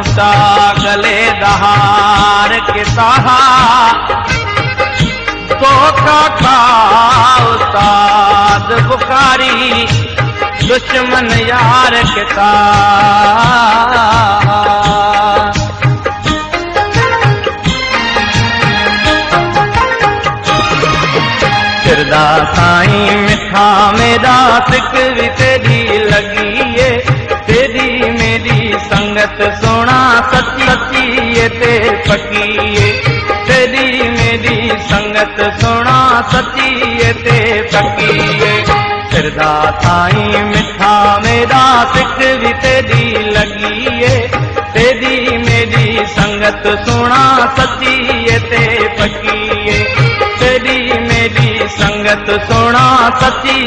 बूटा गले दहार के साहा तो खा उस्ताद बुखारी दुश्मन यार के फिरदा साईं मिठा मेरा सिकरी तेरी लगी है तेरी मेरी संगत सोना सच्ची सच्ची ते पकी है तेरी मेरी संगत सोना सच्ची ते पकी है फिरदा साईं मिठा मेरा सिकरी तेरी लगी है तेरी मेरी संगत सोना सच्ची ते पकी है तेरी मेरी संगत सोना सच्ची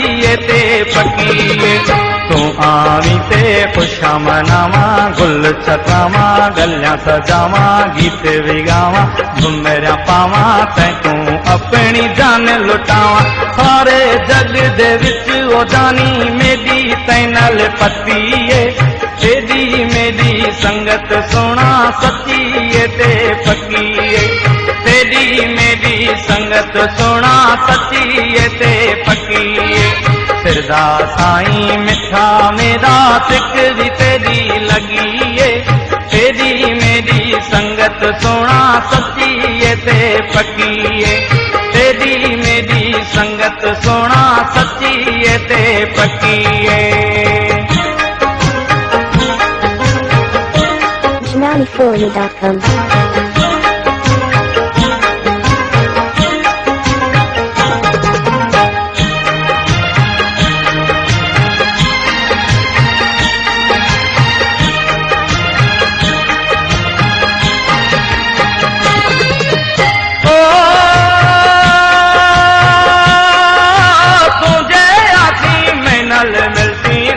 ते पकी है तू आवी ते खुशा मनावा गुल छकावा गलियां सजावा गीत भी गावा घुमरिया पावा तैनू अपनी जान लुटावा सारे जग दे विच ओ जानी मेरी तैनल पत्ती है तेरी मेरी संगत सोना सच्ची ते पकी है तेरी मेरी संगत सोना सच्ची ते पकी है फिरदा साईं मिठा मेरा सिकरी तेरी लगी है तेरी मेरी संगत सोना सच्ची ते पकी है तेरी मेरी संगत सोना सच्ची ते पकी है। JnaniFolia.com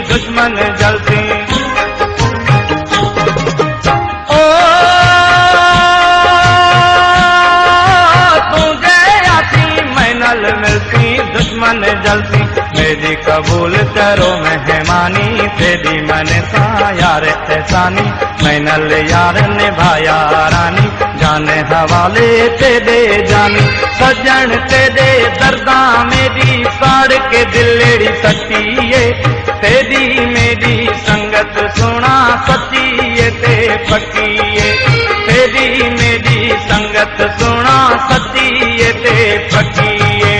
दुश्मन जलती ओ तुझे आती मैनल मिलती दुश्मन जलती मेरी कबूल करो मेहमानी तेरी मन सा यार एहसानी मैनल यार निभाया रानी जाने हवाले तेरे जानी सजन तेरे दर्दा मेरी साड़ के दिलेड़ी सच्ची है तेरी मेरी संगत सोना सच्ची ते पकी है तेरी मेरी संगत सोना सच्ची ते पकी है।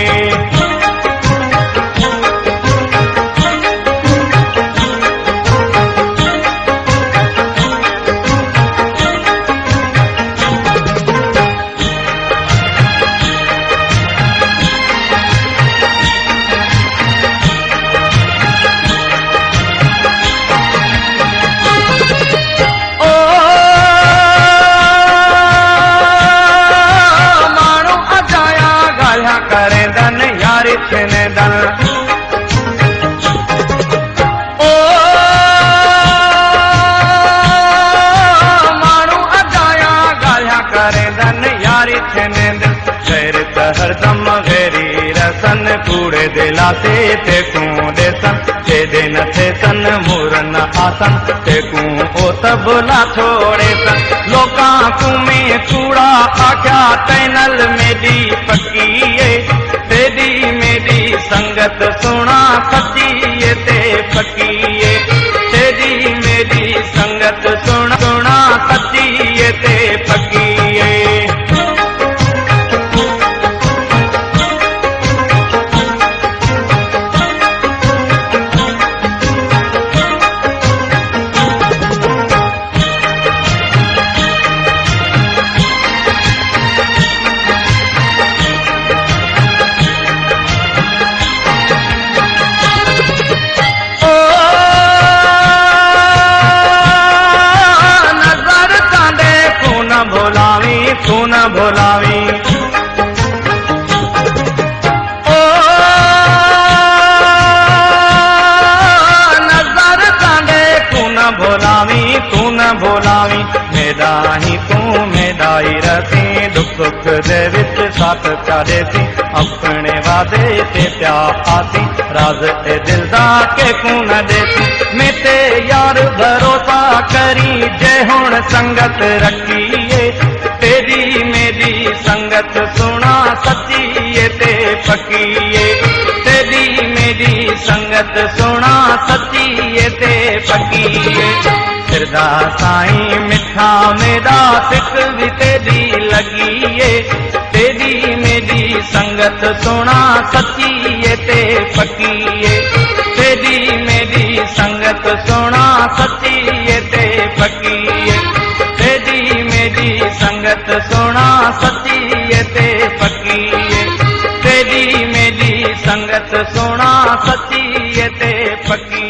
ओ मानू अजाया गालियां करे दन यारी छने दिल खैर हरदम घेरी रसन कूड़े दिला ते कूं दे सन ते दे न थे सन मूरन आसन ते कूं ओ तबला छोड़े सन लोकां कू में कूड़ा आख्या तैनल मेरी पकी है तेरी मेरी संगत सोना सच्ची ते पकी है तेरी मेरी संगत सोना सोना सच्ची ते पकी है। तू न भोलावी ओ नजर कांडे तू न भोलावी मेदाही तू मेदाई रसी दुख सुख दे विच साथ चारे सी अपने वादे ते प्या आसी राज ए दिल दा के कू न देसी मैं ते यार भरोसा करी जे हुण संगत रखीए तेरी मेरी संगत सुना सच्ची ते पक्कीए तेरी मेरी संगत सुना सच्ची ते पक्कीए फिरदा साईं मिठा मेरा सिक भी तेरी लगी तेरी मेरी संगत सुना सच्ची ते पक्की तेरी मेरी संगत सुना सच्ची ते पक्की तेरी मेरी संगत सुना सच्ची ते पक्की तेरी मेरी संगत सुना सच्ची ते पक्की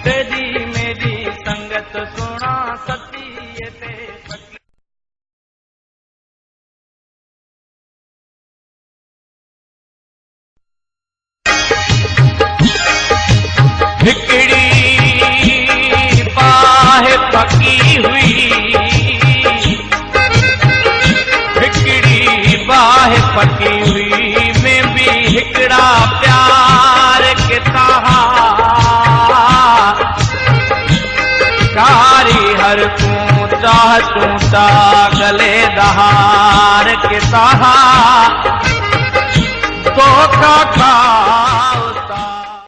तेरी मेरी संगत सुना सच्ची ते पक्की। हिकड़ी बाह पकी हुई हिकड़ी बाह पकी हुई में भी हिकड़ा प्यार के ताहा कारी हर तू चाह तूता गले दहार के ताहा तो का